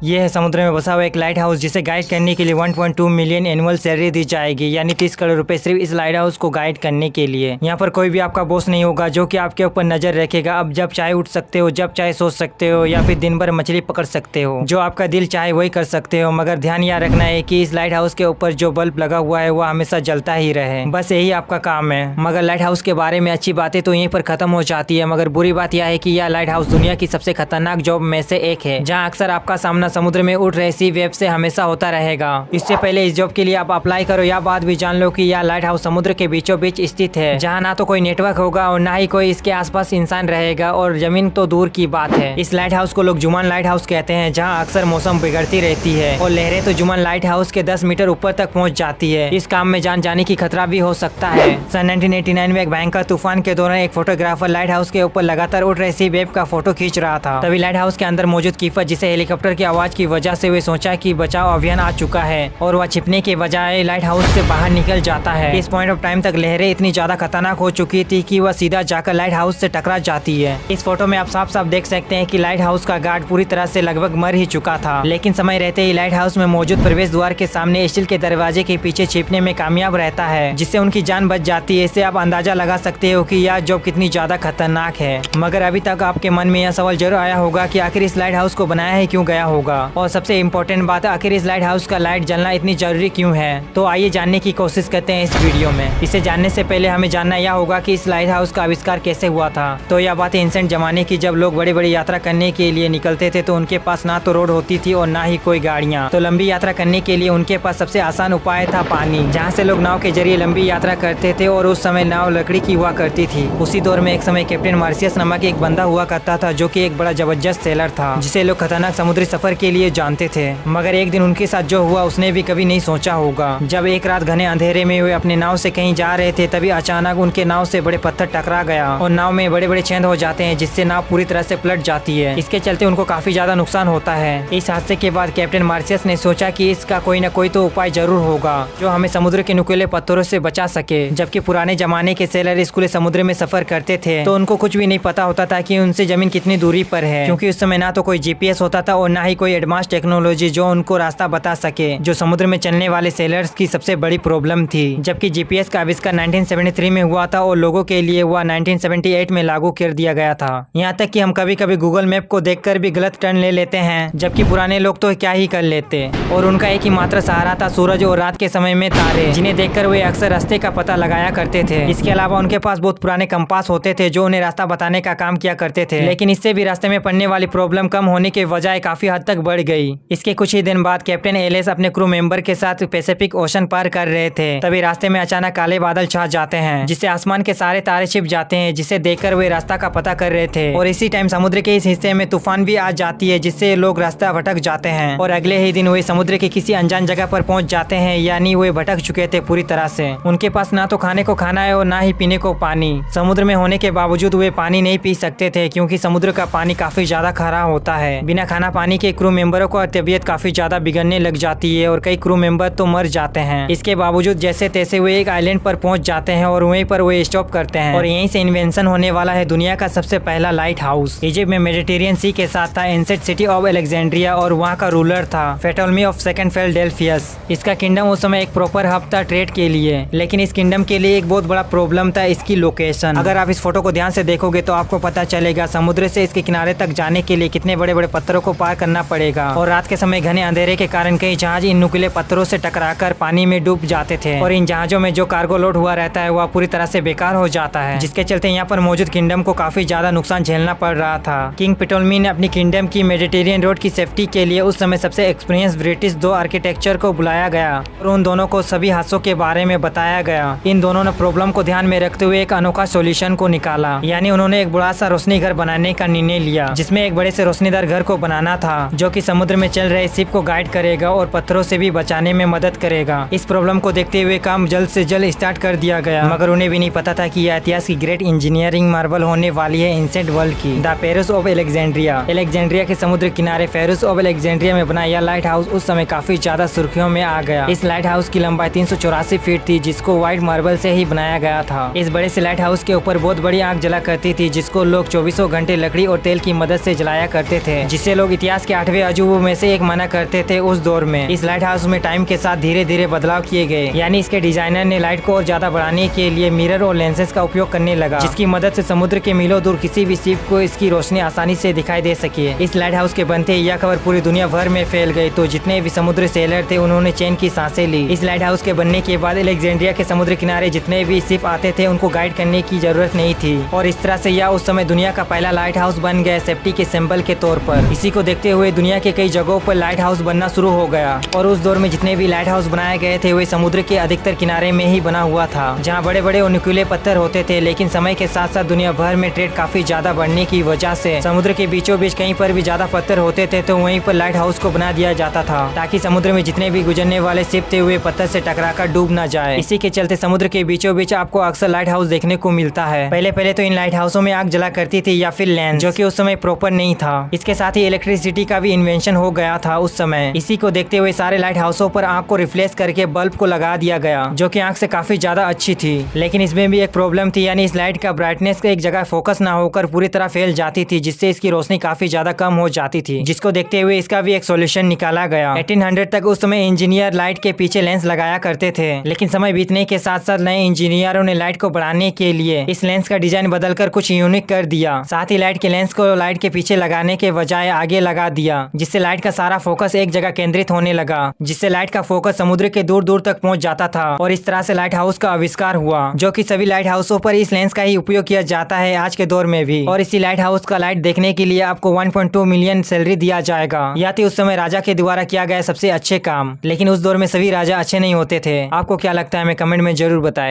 ये है समुद्र में बसा हुआ एक लाइट हाउस जिसे गाइड करने के लिए 1.2 मिलियन एनुअल सैलरी दी जाएगी, यानी 30 करोड़ रुपए सिर्फ इस लाइट हाउस को गाइड करने के लिए। यहाँ पर कोई भी आपका बॉस नहीं होगा जो कि आपके ऊपर नजर रखेगा। अब जब चाहे उठ सकते हो, जब चाहे सो सकते हो, या फिर दिन भर मछली पकड़ सकते हो। जो आपका दिल चाहे वही कर सकते हो, मगर ध्यान यह रखना है कि इस लाइट हाउस के ऊपर जो बल्ब लगा हुआ है वो हमेशा जलता ही रहे। बस यही आपका काम है। मगर लाइट हाउस के बारे में अच्छी बातें तो यहीं पर खत्म हो जाती है, मगर बुरी बात यह है कि यह लाइट हाउस दुनिया की सबसे खतरनाक जॉब में से एक है, जहाँ अक्सर आपका सामना समुद्र में उठ सी वेब से हमेशा होता रहेगा। इससे पहले इस जॉब के लिए आप अप्लाई करो या बात भी जान लो कि यह लाइट हाउस समुद्र के बीचों बीच स्थित है, जहां ना तो कोई नेटवर्क होगा और ना ही कोई इसके आसपास इंसान रहेगा, और जमीन तो दूर की बात है। इस लाइट हाउस को लोग जुमान लाइट हाउस कहते हैं, जहां अक्सर मौसम बिगड़ती रहती है और लहरें तो जुमान लाइट हाउस के 10 मीटर ऊपर तक पहुंच जाती है। इस काम में जान जाने की खतरा भी हो सकता है। सन 1989 में एक भयंकर तूफान के दौरान एक फोटोग्राफर लाइट हाउस के ऊपर लगातार उठ रही सी वेब का फोटो खींच रहा था। तभी लाइट हाउस के अंदर मौजूद कीपर, जिसे हेलीकॉप्टर की आवाज की वजह से वे सोचा कि बचाव अभियान आ चुका है, और वह छिपने के बजाय लाइट हाउस से बाहर निकल जाता है। इस पॉइंट ऑफ टाइम तक लहरें इतनी ज्यादा खतरनाक हो चुकी थी कि वह सीधा जाकर लाइट हाउस से टकरा जाती है। इस फोटो में आप साफ साफ देख सकते हैं कि लाइट हाउस का गार्ड पूरी तरह से लगभग मर ही चुका था, लेकिन समय रहते ही लाइट हाउस में मौजूद प्रवेश द्वार के सामने स्टील के दरवाजे के पीछे छिपने में कामयाब रहता है, जिससे उनकी जान बच जाती है। इससे आप अंदाजा लगा सकते हो कि यह जॉब कितनी ज्यादा खतरनाक है। मगर अभी तक आपके मन में यह सवाल जरूर आया होगा कि आखिर इस लाइट हाउस को बनाया ही क्यों गया होगा, और सबसे इम्पोर्टेंट बात, आखिर इस लाइट हाउस का लाइट जलना इतनी जरूरी क्यों है। तो आइए जानने की कोशिश करते हैं इस वीडियो में। इसे जानने से पहले हमें जानना यह होगा कि इस लाइट हाउस का आविष्कार कैसे हुआ था। तो यह बात एंशिएंट जमाने की, जब लोग बड़ी बड़ी यात्रा करने के लिए निकलते थे तो उनके पास ना तो रोड होती थी और ना ही कोई गाड़ियाँ। तो लंबी यात्रा करने के लिए उनके पास सबसे आसान उपाय था पानी, जहाँ से लोग नाव के जरिए लंबी यात्रा करते थे, और उस समय नाव लकड़ी की हुआ करती थी। उसी दौर में एक समय कैप्टन मार्सियस नामक एक बंदा हुआ करता था, जो कि एक बड़ा जबरदस्त सेलर था, जिसे लोग खतरनाक समुद्री सफर के लिए जानते थे। मगर एक दिन उनके साथ जो हुआ उसने भी कभी नहीं सोचा होगा। जब एक रात घने अंधेरे में वे अपने नाव से कहीं जा रहे थे, तभी अचानक उनके नाव से बड़े पत्थर टकरा गया और नाव में बड़े बड़े छेद हो जाते हैं, जिससे नाव पूरी तरह से पलट जाती है। इसके चलते उनको काफी ज्यादा नुकसान होता है। इस हादसे के बाद कैप्टन मार्सियस ने सोचा कि इसका कोई न कोई तो उपाय जरूर होगा जो हमें समुद्र के नुकीले पत्थरों से बचा सके। जबकि पुराने जमाने के सेलर खुले समुद्र में सफर करते थे तो उनको कुछ भी नहीं पता होता था कि उनसे जमीन कितनी दूरी पर है, क्योंकि उस समय ना तो कोई जीपीएस होता था और ना ही कोई एडवांस टेक्नोलॉजी जो उनको रास्ता बता सके, जो समुद्र में चलने वाले सेलर्स की सबसे बड़ी प्रॉब्लम थी। जबकि जीपीएस का आविष्कार 1973 में हुआ था और लोगों के लिए वह 1978 में लागू कर दिया गया था। यहाँ तक कि हम कभी कभी गूगल मैप को देखकर भी गलत टर्न ले लेते हैं, जबकि पुराने लोग तो क्या ही कर लेते, और उनका एक ही मात्र सहारा था सूरज और रात के समय में तारे, जिन्हें देखकर वे अक्सर रास्ते का पता लगाया करते थे। इसके अलावा उनके पास बहुत पुराने कंपास होते थे जो उन्हें रास्ता बताने का काम किया करते थे, लेकिन इससे भी रास्ते में पड़ने वाली प्रॉब्लम कम होने के बजाय काफी हद तक बढ़ गई। इसके कुछ ही दिन बाद कैप्टन एलिस अपने क्रू मेंबर के साथ पैसिफिक ओशन पार कर रहे थे। तभी रास्ते में अचानक काले बादल छा जाते हैं, जिससे आसमान के सारे तारे छिप जाते हैं, जिसे देखकर वे रास्ता का पता कर रहे थे। और इसी टाइम समुद्र के इस हिस्से में तूफान भी आ जाती है, जिससे लोग रास्ता भटक जाते हैं, और अगले ही दिन वे समुद्र के किसी अनजान जगह पर पहुंच जाते हैं, यानी वे भटक चुके थे पूरी तरह से। उनके पास ना तो खाने को खाना है और ना ही पीने को पानी। समुद्र में होने के बावजूद वे पानी नहीं पी सकते थे, क्योंकि समुद्र का पानी काफी ज्यादा खारा होता है। बिना खाना पानी के क्रू मेंबरों को तबीयत काफी ज्यादा बिगड़ने लग जाती है और कई क्रू मेंबर तो मर जाते हैं। इसके बावजूद जैसे तैसे वे एक आइलैंड पर पहुंच जाते हैं और वहीं पर वे स्टॉप करते हैं, और यहीं से इन्वेंशन होने वाला है दुनिया का सबसे पहला लाइट हाउस। इजिप्ट में मेडिटेरियन सी के साथ था एंशिएंट सिटी ऑफ अलेक्जेंड्रिया, और वहाँ का रूलर था प्टोलेमी ऑफ सेकंड फिलाडेल्फियस। इसका किंगडम उस समय एक प्रॉपर हब था ट्रेड के लिए, लेकिन इस किंगडम के लिए एक बहुत बड़ा प्रॉब्लम था इसकी लोकेशन। अगर आप इस फोटो को ध्यान से देखोगे तो आपको पता चलेगा समुद्र से इसके किनारे तक जाने के लिए कितने बड़े बड़े पत्थरों को पार करना पड़ेगा, और रात के समय घने अंधेरे के कारण कई जहाज इन नुकीले पत्थरों से टकराकर पानी में डूब जाते थे, और इन जहाजों में जो कार्गो लोड हुआ रहता है वह पूरी तरह से बेकार हो जाता है, जिसके चलते यहाँ पर मौजूद किंगडम को काफी ज्यादा नुकसान झेलना पड़ रहा था। किंग प्टोलेमी ने अपनी किंगडम की मेडिटेरियन रोड की सेफ्टी के लिए उस समय सबसे एक्सपीरियंस ब्रिटिश 2 आर्किटेक्चर को बुलाया गया, और उन दोनों को सभी हादसों के बारे में बताया गया। इन दोनों ने प्रॉब्लम को ध्यान में रखते हुए एक अनोखा सोल्यूशन को निकाला, यानी उन्होंने एक बड़ा सा रोशनी घर बनाने का निर्णय लिया, जिसमें एक बड़े से रोशनीदार घर को बनाना था जो कि समुद्र में चल रहे शिप को गाइड करेगा और पत्थरों से भी बचाने में मदद करेगा। इस प्रॉब्लम को देखते हुए काम जल्द से जल्द स्टार्ट कर दिया गया, मगर उन्हें भी नहीं पता था कि यह इतिहास की ग्रेट इंजीनियरिंग मार्वल होने वाली है एंशिएंट वर्ल्ड की, the ferrous of Alexandria. Alexandria के समुद्र किनारे फेरोस ऑफ अलेक्जेंड्रिया में बना यह लाइट हाउस उस समय काफी ज्यादा सुर्खियों में आ गया। इस लाइट हाउस की लंबाई 384 फीट थी, जिसको व्हाइट मार्बल से ही बनाया गया था। इस बड़े से लाइट हाउस के ऊपर बहुत बड़ी आग जला करती थी, जिसको लोग 24 घंटे लकड़ी और तेल की मदद से जलाया करते थे, जिसे लोग इतिहास के 8वें अजूबों में से एक माना करते थे उस दौर में। इस लाइट हाउस में टाइम के साथ धीरे धीरे बदलाव किए गए, यानी इसके डिजाइनर ने लाइट को और ज्यादा बढ़ाने के लिए मिरर और लेंसेज का उपयोग करने लगा, जिसकी मदद से समुद्र के मीलों दूर किसी भी शिप को इसकी रोशनी आसानी से दिखाई दे सके। इस लाइट हाउस के बनते ही यह खबर पूरी दुनिया भर में फैल गई, तो जितने भी समुद्र सेलर थे उन्होंने चैन की सांसें ली। इस लाइट हाउस के बनने के बाद अलेक्जेंड्रिया के समुद्र किनारे जितने भी शिप आते थे उनको गाइड करने की जरूरत नहीं थी, और इस तरह से यह उस समय दुनिया का पहला लाइट हाउस बन गया सेफ्टी के सिंबल के तौर पर। इसी को देखते हुए दुनिया के कई जगहों पर लाइट हाउस बनना शुरू हो गया, और उस दौर में जितने भी लाइट हाउस बनाए गए थे वे समुद्र के अधिकतर किनारे में ही बना हुआ था, जहाँ बड़े बड़े और नुकीले पत्थर होते थे। लेकिन समय के साथ साथ दुनिया भर में ट्रेड काफी ज्यादा बढ़ने की वजह से समुद्र के बीचों बीच कहीं पर भी ज्यादा पत्थर होते थे, तो वहीं पर लाइट हाउस को बना दिया जाता था, ताकि समुद्र में जितने भी गुजरने वाले शिप थे वे पत्थर से टकराकर डूब न जाए। इसी के चलते समुद्र के बीचों बीच आपको अक्सर लाइट हाउस देखने को मिलता है। पहले तो इन लाइट हाउसों में आग जला करती थी या फिर लैंप, जो कि उस समय प्रॉपर नहीं था। इसके साथ ही इलेक्ट्रिसिटी का भी इन्वेंशन हो गया था उस समय। इसी को देखते हुए सारे लाइट हाउसों पर आग को रिप्लेस करके बल्ब को लगा दिया गया, जो कि आग से काफी ज्यादा अच्छी थी। लेकिन इसमें भी एक प्रॉब्लम थी, यानी इस लाइट का ब्राइटनेस एक जगह फोकस ना होकर पूरी तरह फैल जाती थी, जिससे इसकी रोशनी काफी ज्यादा कम हो जाती थी, जिसको देखते हुए इसका भी एक सोल्यूशन निकाला गया। 1800 तक उस समय इंजीनियर लाइट के पीछे लेंस लगाया करते थे, लेकिन समय बीतने के साथ साथ नए इंजीनियरों ने लाइट को बढ़ाने के लिए इस लेंस का डिजाइन बदलकर कुछ यूनिक कर दिया। साथ ही लाइट के लेंस को लाइट के पीछे लगाने के बजाय आगे लगा दिया, जिससे लाइट का सारा फोकस एक जगह केंद्रित होने लगा, जिससे लाइट का फोकस समुद्र के दूर दूर तक पहुंच जाता था। और इस तरह से लाइट हाउस का आविष्कार हुआ, जो कि सभी लाइट हाउसों पर इस लेंस का ही उपयोग किया जाता है आज के दौर में भी। और इसी लाइट हाउस का लाइट देखने के लिए आपको 1.2 मिलियन सैलरी दिया जाएगा। यह थी उस समय राजा के द्वारा किया गया सबसे अच्छे काम। लेकिन उस दौर में सभी राजा अच्छे नहीं होते थे। आपको क्या लगता है हमें कमेंट में जरूर बताएं।